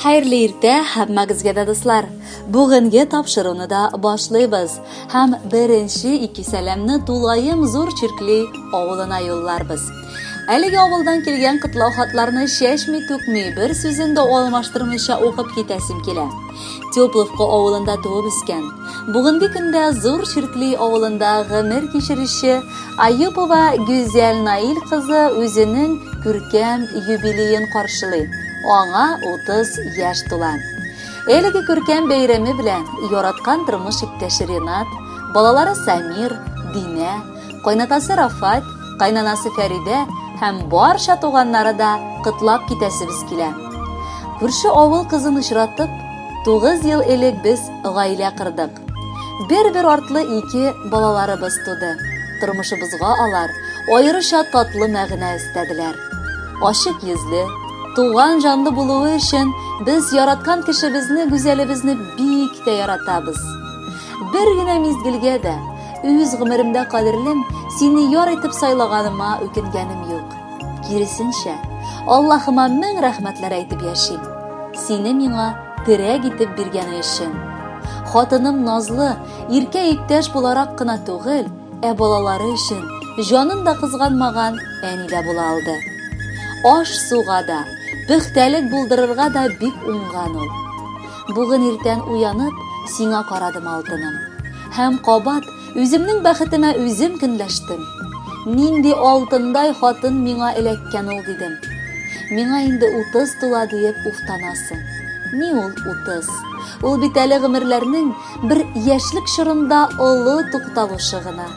Xayrli erta hammagizga do'stlar. Bugungi topshiriqni da boshlaymiz. Ham birinchi ikki salamni Tulayim zo'r chirkli ovulina yo'llarmiz. Haligi ovuldan kelgan qitloq xatlarni shashmi to'kmay bir so'zinda almashtirmisha o'qib ketasim kela. Teplovka ovulida tug'ib o'sgan. Bugungi kunda zo'r chirkli ovulida g'amir kechirishi Ayupova Go'zal Nail qizi o'zining ko'rkam yubileyin qarshilaydi. Ona 30 yaş to'lan. Eligi ko'rkam bayrami bilan yaratgan turmush iktashi Renat, bolalari Samir, Dina, qaynotasi Rafat, qaynonasi Farida ham barcha tug'anlari da qitlab ketasiz kela. Ko'rshi ovul qizini uchratib, 9 yil ellik biz oila qurdik. Bir ortli iki bolalarimiz to'di. Turmushimizga alar, ayrisha tatlı ma'na istadilar. Ochiq yuzli Tuğan canlı buluğu için biz yaratgan kişimizni, güzelimizni biyikte yaratamiz. Bir güne mizgilge de, öz gımırımda kalırlim, seni yar etip saylaganıma öküngenim yok. Kirisinçe, Allah'ıma min rahmetler aytıp yaşayım. Seni mina tire gitip birgeni için. Hatınım Nazlı, irke iktaş bularak kına tuğul, bolaları için canın da kızganmagan enide bulaldı. Oş suğa da, Bıxtalik buldırırga da bik ungan ol. Bugün erten uyanıp, sina karadım altınım. Hem qabat, özümnün baxıtıma özüm künleştim. Nindi altınday hatın mina elekken ol dedim. Mina indi 30 tula deyip uftanasın. Ni ol 30? Ol bitali gımirlerinin bir yaşlık şırında olu tuqtalışığına.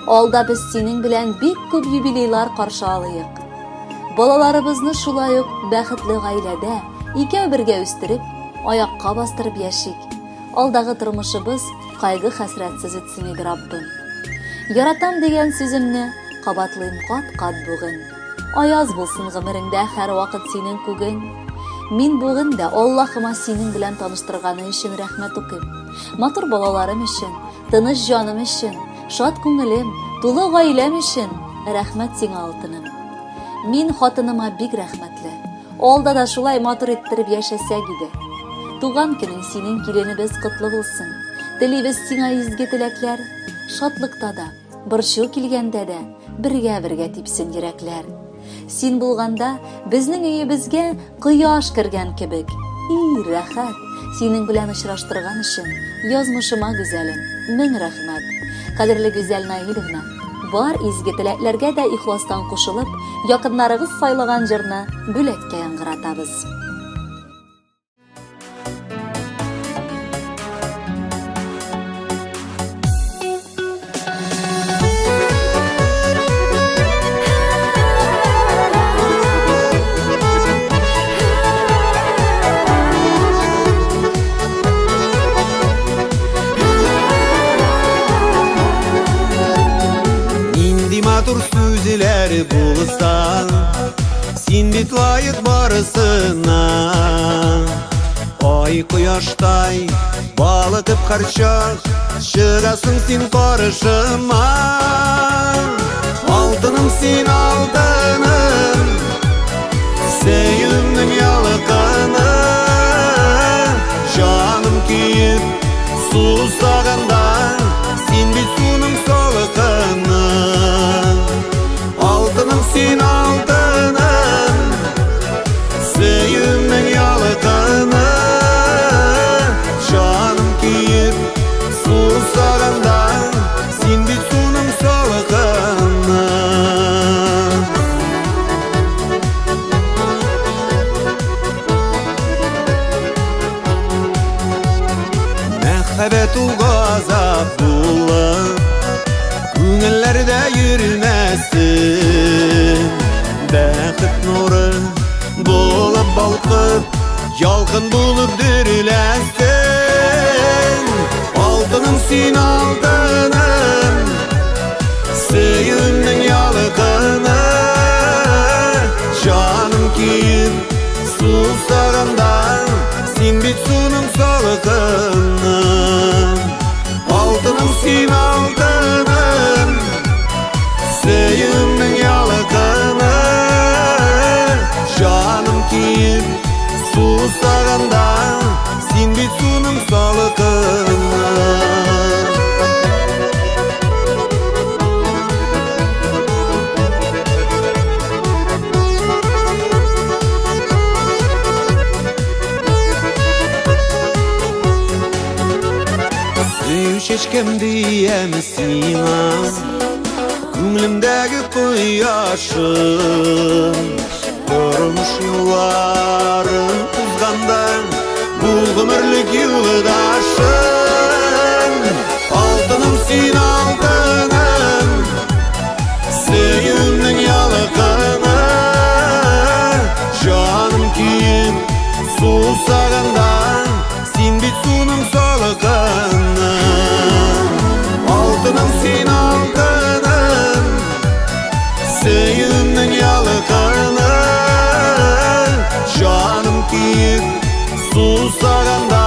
Alda biz senin bilen bik köp yubileylar karşı alayık. Balalarımızны şulay uq baxtli gailede ikev birge östürüp, ayakka bastırıp yaşik. Alдағы turmuşыбыз qaygı hasratsiz etsin edi Rabbim. Yaratam degen sözümni qabatlıyım qat bugün. Ayaz bulsun gımirinde her vakit senin kugün. Min bugün de Allah'ıma senin bilen tanıştırganı için rahmet okuyup. Matur balalarım için, tınış canım için, şat küngelim, tulu gailem için rahmet sen altınım. Min hatınıma big rahmetli. Olda da şulay matur ettirip yaşasa gidi. Tuğan günün senin kilenimiz kutlu bulsun. Dilimiz sana izge tilekler. Şatlıkta da, bir şu kilgende de birge tipsin yürekler. Sen bulganda bizning uyimizga quyosh kirgan kibik. Rahat. Senin bilen uchrashtirgan için yozmishima güzelim. Min rahmat. Qadrli Go'zal Nailovna. Var izgi tileklerge de ihlastan qo'shilib, yaqinlarimiz saylagan jirni bo'lakka yangiratamiz. Matur sözler bulsan, sen bit layık barısına. Ay quyoshday balıkıp qarchoq, çıgasın sen qarışıma. Altınım sen altınım, sevimning yalıqını. Canım kuyib susaganda, sen bit suvning soliqini. Altınım sen altınım, sevimning yalıqını. Canım kuyib susaganda, sen bit suvning soliqini. Muhabbet u g'azab bo'lib ko'ngillarda yurmasin. Baxit nuri bo'lib balqib, yolqin bo'lib dirilasin. Altınım sen altınım, sevimning yalıqını. Canım kuyib susaganda, sen bit suvning soliqini. Altınım sen altınım, sevimning yalıqını. Canım kuyib susaganda, сулсарында, сен бит суның салқыны. Шешкем дием сиңа, күңлемдәге кояшым, тормыш юлларын узганда, бул гомерлек юлдашым. Алтыным син алтыным, сөюмнең ялкыны, жаным күйүп сусаганда, син бит суның салкыны. Алтыным син алтыным, сөюмнең ялкыны, жаным күйүп сусаганда,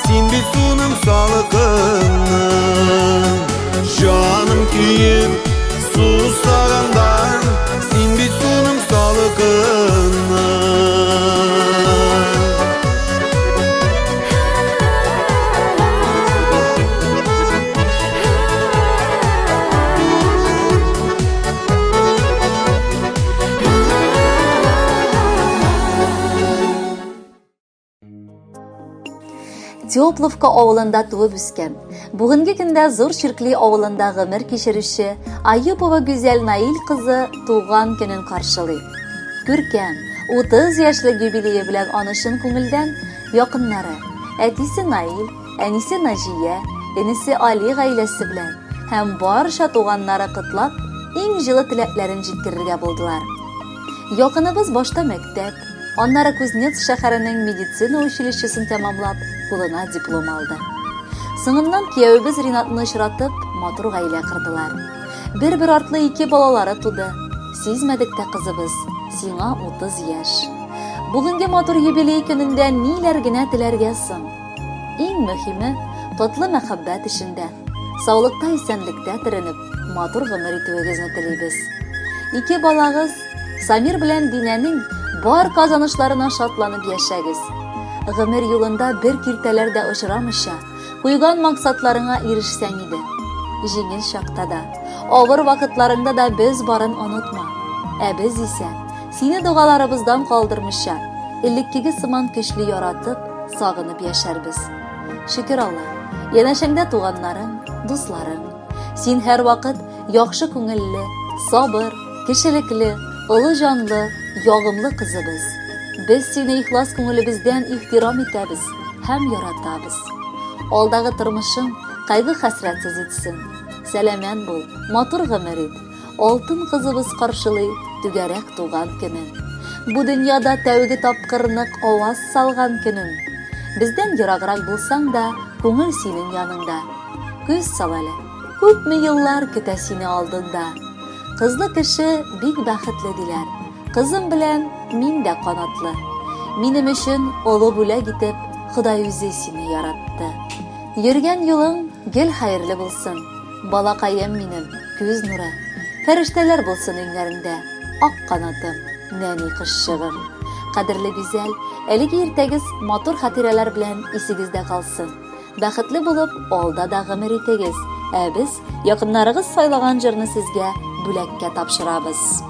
син бит суның салкыны. Жаным күйүп сусаганда, син бит суның салкыны. Теопловка авылында туып үскән. Бүгенге көндә Зур Чиркли авылында гомер кичерүче Айыпова Гүзәл Наил кызы туган көнен каршылый. Күркәм, 30 яшьлек юбилее белән аны чын күңелдән якыннары, әтисе Наил, әнисе Наҗия, энесе Али гаиләсе белән һәм барча туганнары котлап, иң җылы теләкләрен җиткерергә булдылар. Якыныбыз башта мәктәп, аннары Кузнец шәһәренең медицина училищесын тәмамлап, кулына диплом алды. Соңыннан кияүбез Ринатны очратып, матур гаилә кордылар. Бер артлы 2 балалары туды. Сизмәдек тә кызыбыз, сиңа 30 яшь. Бүгенге матур юбилей көнендә ниләр генә теләргә соң? Иң мөһиме, татлы мәхәббәт эшендә, саулыкта, исәнлектә төренеп, матур гомер итүегезне телибез. 2 балагыз, Самир белән Динәнең бар казанышларына шатланып яшәгез. Гомер юлында бер киртәләр дә очрамыйча, куйган максатларыңа ирешсәң иде. Җиңел чакта да, авыр вакытларыңда да без барын онытма. Ә без исә сине дугаларыбыздан калдырмыйча, элеккеге сыман көчле яратып, сагынып яшәрбез. Шөкер Алла, янәшәңдә туганнарың, дусларың. Син һәр вакыт яхшы күңелле, сабыр, кешелекле, олы җанлы, ягымлы кызыбыз. Без сине ихлас күңелебездән ихтирам итәбез һәм яратабыз. Алдагы тормышың кайгы-хәсрәтсез итсен. Сәламәт бул, матур гомер ит. Алтын кызыбыз каршылый түгәрәк туган көнен. Бу дөньяда тәүге тапкырнык аваз салган көнен. Бездән ераграк булсаң да, күңел синең яныңда. Күз сал әле, күпме еллар көтә сине алдында. Кызлы кеше бик бәхетле диләр. Кызым белән мин дә канатлы. Минем өчен олы бүләк итеп Ходай үзе сине яратты. Йөргән юлың гел хәерле булсын. Балакаем минем, күз нуры. Фәрештәләр булсын өңнәрендә. Ак канатым, нәни кышчыгым. Кадерле Гүзәл, әлеге иртәгез матур хатирәләр белән исегездә калсын. Бәхетле булып, алда да гомер итегез. Ә без якыннарыгыз сайлаган җырны сезгә бүләккә тапшырабыз.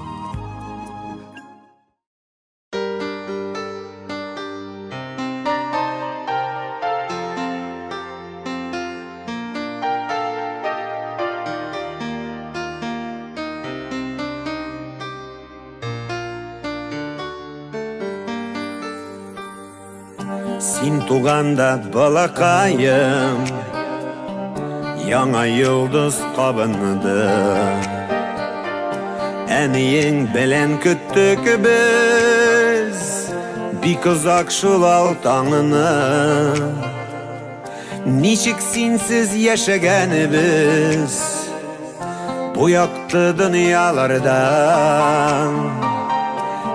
Син туганда балакайым, яңа йолдыз кабынды. Әниең белән көттек без, бик озак шул таңны. Ничек синсез яшәгәнебез, бу якты дөньяларда.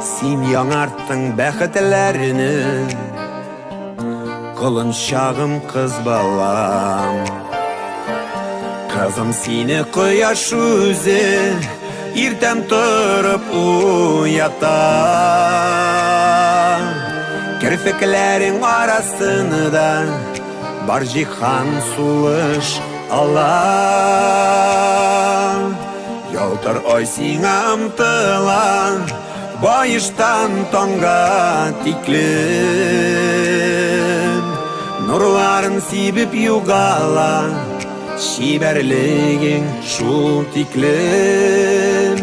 Син яңарттың бәхетләрне, Кылынчагым кыз балам. Кызым сине кояш үзе, иртәм торып уята. Кірпіклерің арасында бар жихан сулыш Allah Ялтыр ой сиңа ұмтыла Байыштан тонға тиклім Нұрларын сибіп юғала Шибәрлігің шул тиклім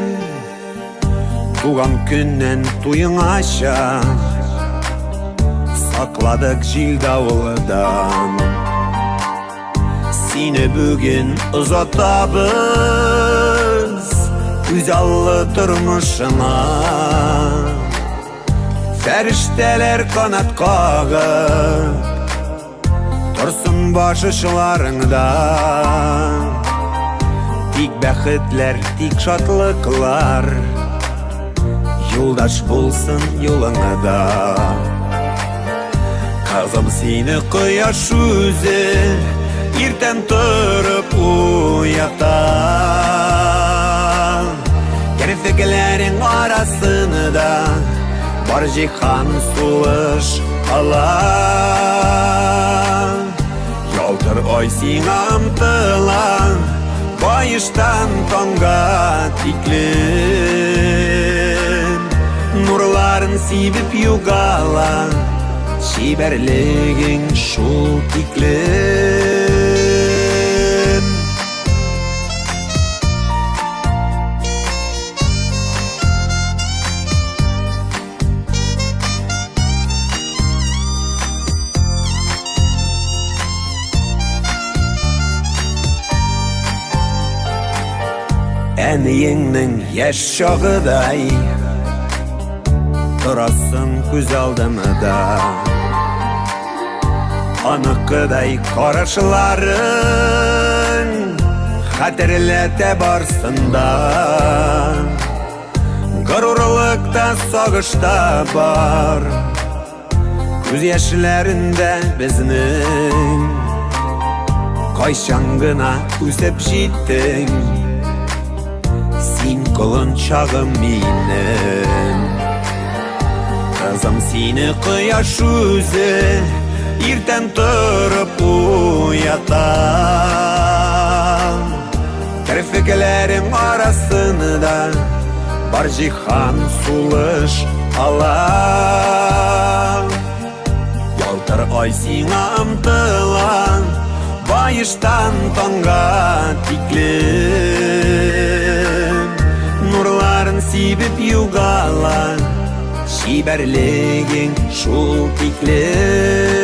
Туған күннен туйың аша Сақладық жил дауылдан Сені бүгін ұзатабыз Үзаллы тұрмышына Фәрештелер қанат қағып Тұрсын башышларыңда Тик бәхетлер, тик шатлықлар Юлдаш болсын юлыңда Қызым сені құяш өзі Иртен тұрып уята Керфеклерің арасында Бар жихан сулыш Allah Ялтыр ой сиңа ұмтыла Байыштан тонға тиклім Нұрларын сибіп юғала Шибәрлігің шул тиклім Әнейіңнің яш шағыдай Тұрасың көз алдымда Анықыдай қарашыларың Қатерләте барсында Ғырурлықта сағышта бар Көз яшілерінде бізнің Қайшаңғына өсіп жеттің Син құлын шағым менің Қызым сені құяш өзі Иртен тұрып уята Кірпіклерің арасында Бар жихан сулыш Allah Ялтыр ой сиңа ұмтыла Байыштан тонға тиклім Нұрларын сибіп юғала Шибәрлігің шул тиклім